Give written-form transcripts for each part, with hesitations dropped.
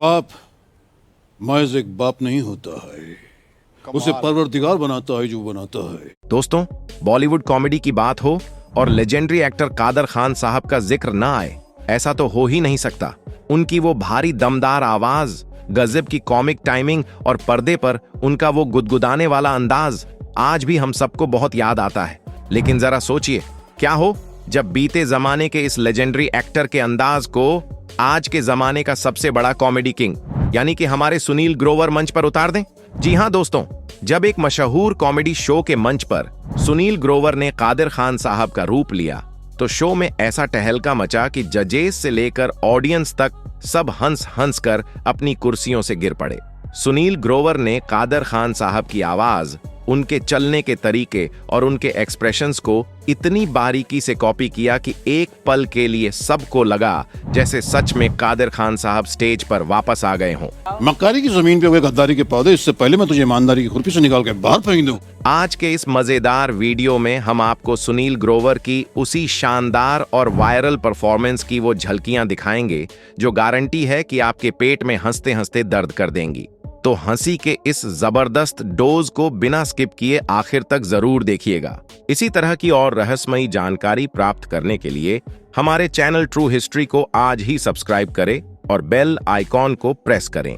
बाप महज एक बाप नहीं होता है, उसे परवरदिगार बनाता है जो बनाता है। दोस्तों, बॉलीवुड कॉमेडी की बात हो और लेजेंडरी एक्टर कादर खान साहब का जिक्र ना आए, ऐसा तो हो ही नहीं सकता। उनकी वो भारी दमदार आवाज, गजब की कॉमिक टाइमिंग और पर्दे पर उनका वो गुदगुदाने वाला अंदाज आज भी हम सबको बहुत याद आता है। लेकिन जरा सोचिए, क्या हो जब बीते जमाने के इस लेजेंडरी एक्टर के अंदाज को आज के जमाने का सबसे बड़ा कॉमेडी किंग यानी कि हमारे सुनील ग्रोवर मंच पर उतार दें। जी हां दोस्तों, जब एक मशहूर कॉमेडी शो के मंच पर सुनील ग्रोवर ने कादर खान साहब का रूप लिया तो शो में ऐसा टहलका मचा कि जजेस से लेकर ऑडियंस तक सब हंस हंस कर अपनी कुर्सियों से गिर पड़े। सुनील ग्रोवर ने कादर खान साहब की आवाज, उनके चलने के तरीके और उनके एक्सप्रेशंस को इतनी बारीकी से कॉपी किया कि एक पल के लिए सबको लगा जैसे सच में कादर खान साहब स्टेज पर वापस आ गए हों। मक्कारी की जमीन पे हुए गद्दारी के पौधे, इससे पहले मैं तुझे ईमानदारी की खुरपी से निकाल के बाहर फेंक दूं। आज के इस मजेदार वीडियो में हम आपको सुनील ग्रोवर की उसी शानदार और वायरल परफॉर्मेंस की वो झलकियां दिखाएंगे जो गारंटी है कि आपके पेट में हंसते हंसते दर्द कर देंगी। तो हंसी के इस जबरदस्त डोज को बिना स्किप किए आखिर तक जरूर देखिएगा। इसी तरह की और रहस्यमयी जानकारी प्राप्त करने के लिए हमारे चैनल ट्रू हिस्ट्री को आज ही सब्सक्राइब करें और बेल आइकॉन को प्रेस करें।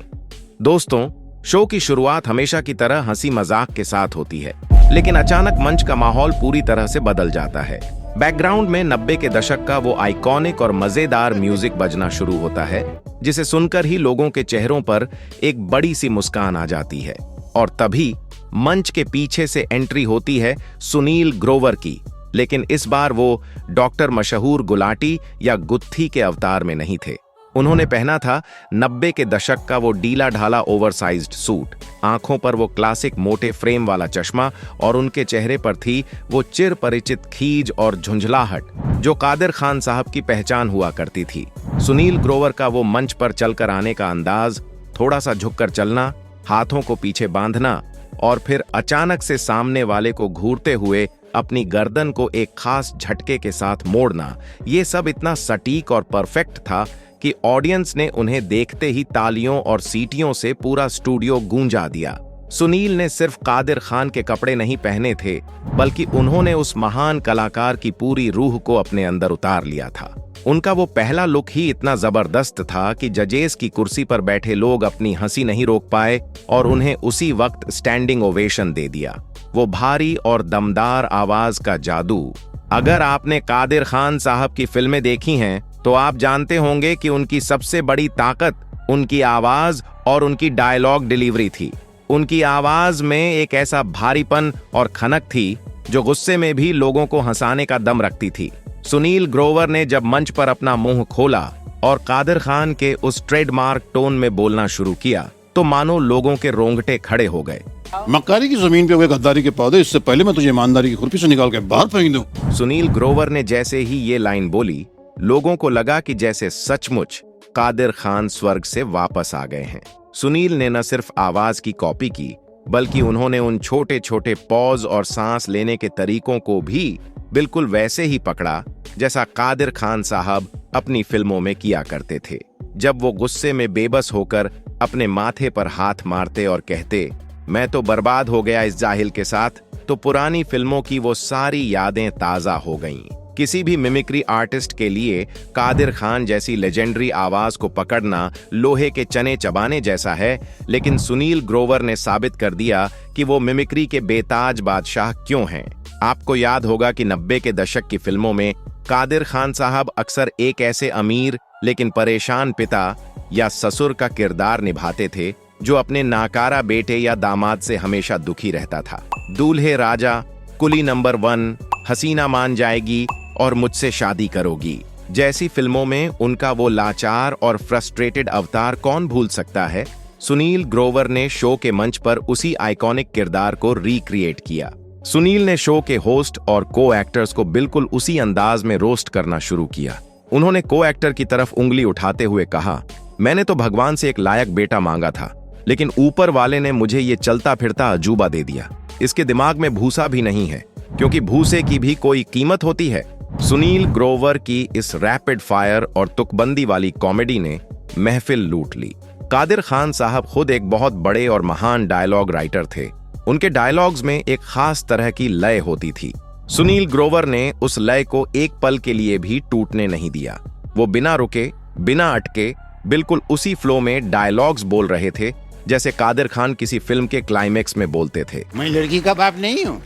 दोस्तों, शो की शुरुआत हमेशा की तरह हंसी मजाक के साथ होती है, लेकिन अचानक मंच का माहौल पूरी तरह से बदल जाता है। बैकग्राउंड में 90 के दशक का वो आइकॉनिक और मजेदार म्यूजिक बजना शुरू होता है, जिसे सुनकर ही लोगों के चेहरों पर एक बड़ी सी मुस्कान आ जाती है। और तभी मंच के पीछे से एंट्री होती है सुनील ग्रोवर की, लेकिन इस बार वो डॉक्टर मशहूर गुलाटी या गुत्थी के अवतार में नहीं थे। उन्होंने पहना था 90 के दशक का वो ढीला ढाला ओवरसाइज्ड सूट, आंखों पर वो क्लासिक मोटे फ्रेम वाला चश्मा और उनके चेहरे पर थी वो चिर परिचित खीज और झुंझलाहट जो कादर खान साहब की पहचान हुआ करती थी। सुनील ग्रोवर का वो मंच पर चलकर आने का अंदाज, थोड़ा सा झुककर चलना, हाथों को पीछे बांधना और फिर अचानक से सामने वाले को घूरते हुए अपनी गर्दन को एक खास झटके के साथ मोड़ना, ये सब इतना सटीक और परफेक्ट था कि ऑडियंस ने उन्हें देखते ही तालियों और सीटियों से पूरा स्टूडियो गूंजा दिया। सुनील ने सिर्फ कादिर खान के कपड़े नहीं पहने थे, बल्कि उन्होंने उस महान कलाकार की पूरी रूह को अपने अंदर उतार लिया था। उनका वो पहला लुक ही इतना जबरदस्त था कि जजेस की कुर्सी पर बैठे लोग अपनी हंसी नहीं रोक पाए और उन्हें उसी वक्त स्टैंडिंग ओवेशन दे दिया। वो भारी और दमदार आवाज का जादू, अगर आपने कादिर खान साहब की फिल्में देखी हैं तो आप जानते होंगे कि उनकी सबसे बड़ी ताकत उनकी आवाज और उनकी डायलॉग डिलीवरी थी। उनकी आवाज में एक ऐसा भारीपन और खनक थी जो गुस्से में भी लोगों को हंसाने का दम रखती थी। सुनील ग्रोवर ने जब मंच पर अपना मुंह खोला और कादिर खान के उस ट्रेडमार्क टोन में बोलना शुरू किया तो मानो लोगों के रोंगटे खड़े हो गए। मक्कारी की जमीन पे हुए गद्दारी के पौधे, इससे पहले मैं तुझे ईमानदारी की खुरपी से निकाल के बाहर फेंक दूं। सुनील ग्रोवर ने जैसे ही ये लाइन बोली, लोगों को लगा कि जैसे सचमुच कादिर खान स्वर्ग से वापस आ गए हैं। सुनील ने न सिर्फ आवाज की कॉपी की, बल्कि उन्होंने उन छोटे छोटे पॉज और सांस लेने के तरीकों को भी बिल्कुल वैसे ही पकड़ा जैसा कादिर खान साहब अपनी फिल्मों में किया करते थे। जब वो गुस्से में बेबस होकर अपने माथे पर हाथ मारते और कहते, मैं तो बर्बाद हो गया इस जाहिल के साथ, तो पुरानी फिल्मों की वो सारी यादें ताजा हो गईं। किसी भी मिमिक्री आर्टिस्ट के लिए कादिर खान जैसी लेजेंडरी आवाज को पकड़ना लोहे के चने चबाने जैसा है, लेकिन सुनील ग्रोवर ने साबित कर दिया कि वो मिमिक्री के बेताज बादशाह क्यों हैं। आपको याद होगा कि 90 के दशक की फिल्मों में कादिर खान साहब अक्सर एक ऐसे अमीर लेकिन परेशान पिता या ससुर का किरदार निभाते थे जो अपने नाकारा बेटे या दामाद से हमेशा दुखी रहता था। दूल्हे राजा, कुली नंबर 1, हसीना मान जाएगी और मुझसे शादी करोगी जैसी फिल्मों में उनका वो लाचार और फ्रस्ट्रेटेड अवतार कौन भूल सकता है। सुनील ग्रोवर ने शो के मंच पर उसी आइकॉनिक किरदार को रिक्रिएट किया। सुनील ने शो के होस्ट और को एक्टर्स को बिल्कुल उसी अंदाज में रोस्ट करना शुरू किया। उन्होंने को एक्टर की तरफ उंगली उठाते हुए कहा, मैंने तो भगवान से एक लायक बेटा मांगा था, लेकिन ऊपर वाले ने मुझे ये चलता फिरता अजूबा दे दिया। इसके दिमाग में भूसा भी नहीं है, क्योंकि भूसे की भी कोई कीमत होती है। सुनील ग्रोवर की इस रैपिड फायर और तुकबंदी वाली कॉमेडी ने महफिल लूट ली। कादिर खान साहब खुद एक बहुत बड़े और महान डायलॉग राइटर थे। उनके डायलॉग्स में एक खास तरह की लय होती थी। सुनील ग्रोवर ने उस लय को एक पल के लिए भी टूटने नहीं दिया। वो बिना रुके, बिना अटके, बिल्कुल उसी फ्लो में डायलॉग्स बोल रहे थे जैसे कादिर खान किसी फिल्म के क्लाइमेक्स में बोलते थे। मैं लड़की का बाप नहीं हूँ,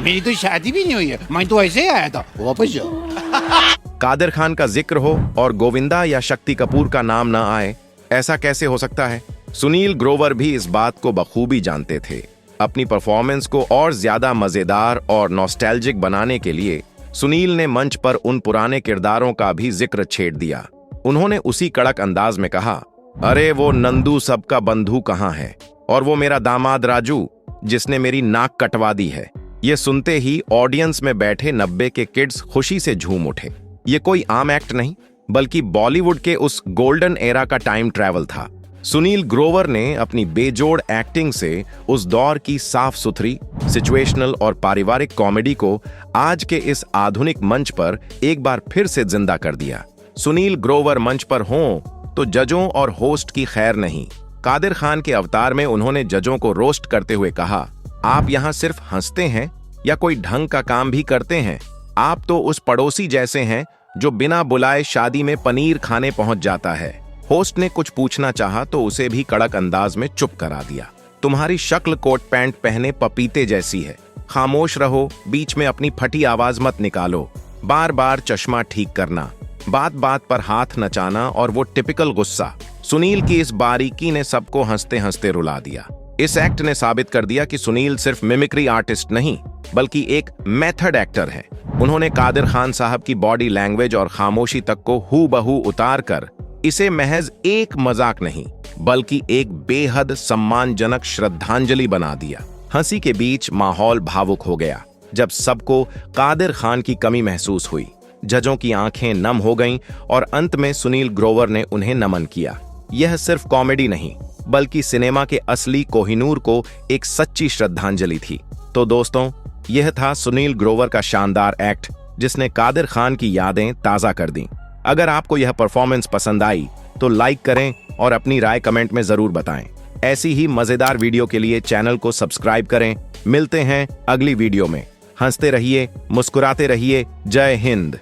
मेरी तो शादी भी नहीं हुई है, मैं तो ऐसे ही आया था, वापस जाओ। कादिर खान का जिक्र हो और गोविंदा या शक्ति कपूर का नाम ना आए, ऐसा कैसे हो सकता है? सुनील ग्रोवर भी इस बात को बखूबी जानते थे। अपनी परफॉर्मेंस को और ज्यादा मजेदार और नॉस्टैल्जिक बनाने के लिए सुनील ने मंच पर उन पुराने किरदारों का भी जिक्र छेड़ दिया। उन्होंने उसी कड़क अंदाज में कहा, अरे वो नंदू सबका बंधु कहाँ है, और वो मेरा दामाद राजू जिसने मेरी नाक कटवा दी है। ये सुनते ही ऑडियंस में बैठे 90 के किड्स खुशी से झूम उठे। ये कोई आम एक्ट नहीं, बल्कि बॉलीवुड के उस गोल्डन एरा का टाइम ट्रैवल था। सुनील ग्रोवर ने अपनी बेजोड़ एक्टिंग से उस दौर की साफ सुथरी, सिचुएशनल और पारिवारिक कॉमेडी को आज के इस आधुनिक मंच पर एक बार फिर से जिंदा कर दिया। सुनील ग्रोवर मंच पर हों तो जजों और होस्ट की खैर नहीं। कादिर खान के अवतार में उन्होंने जजों को रोस्ट करते हुए कहा, आप यहाँ सिर्फ हंसते हैं या कोई ढंग का काम भी करते हैं? आप तो उस पड़ोसी जैसे हैं जो बिना बुलाए शादी में पनीर खाने पहुंच जाता है। होस्ट ने कुछ पूछना चाहा तो उसे भी कड़क अंदाज में चुप करा दिया। तुम्हारी शक्ल कोट पैंट पहने पपीते जैसी है, खामोश रहो, बीच में अपनी फटी आवाज मत निकालो, बार बार चश्मा ठीक करना, बात बात पर हाथ नचाना और वो टिपिकल गुस्सा। सुनील की इस बारीकी ने सबको हंसते हंसते रुला दिया। इस एक्ट ने साबित कर दिया कि सुनील सिर्फ मिमिक्री आर्टिस्ट नहीं, बल्कि एक मेथड एक्टर है। उन्होंने कादिर खान साहब की बॉडी लैंग्वेज और खामोशी तक को हूबहू उतार कर इसे महज एक मजाक नहीं, बल्कि एक बेहद सम्मानजनक श्रद्धांजलि बना दिया। हंसी के बीच माहौल भावुक हो गया जब सबको कादिर खान की कमी महसूस हुई। जजों की आंखें नम हो गईं और अंत में सुनील ग्रोवर ने उन्हें नमन किया। यह सिर्फ कॉमेडी नहीं, बल्कि सिनेमा के असली कोहिनूर को एक सच्ची श्रद्धांजलि थी। तो दोस्तों, यह था सुनील ग्रोवर का शानदार एक्ट जिसने कादिर खान की यादें ताजा कर दी। अगर आपको यह परफॉर्मेंस पसंद आई तो लाइक करें और अपनी राय कमेंट में जरूर बताएं। ऐसी ही मजेदार वीडियो के लिए चैनल को सब्सक्राइब करें। मिलते हैं अगली वीडियो में। हंसते रहिए, मुस्कुराते रहिए। जय हिंद।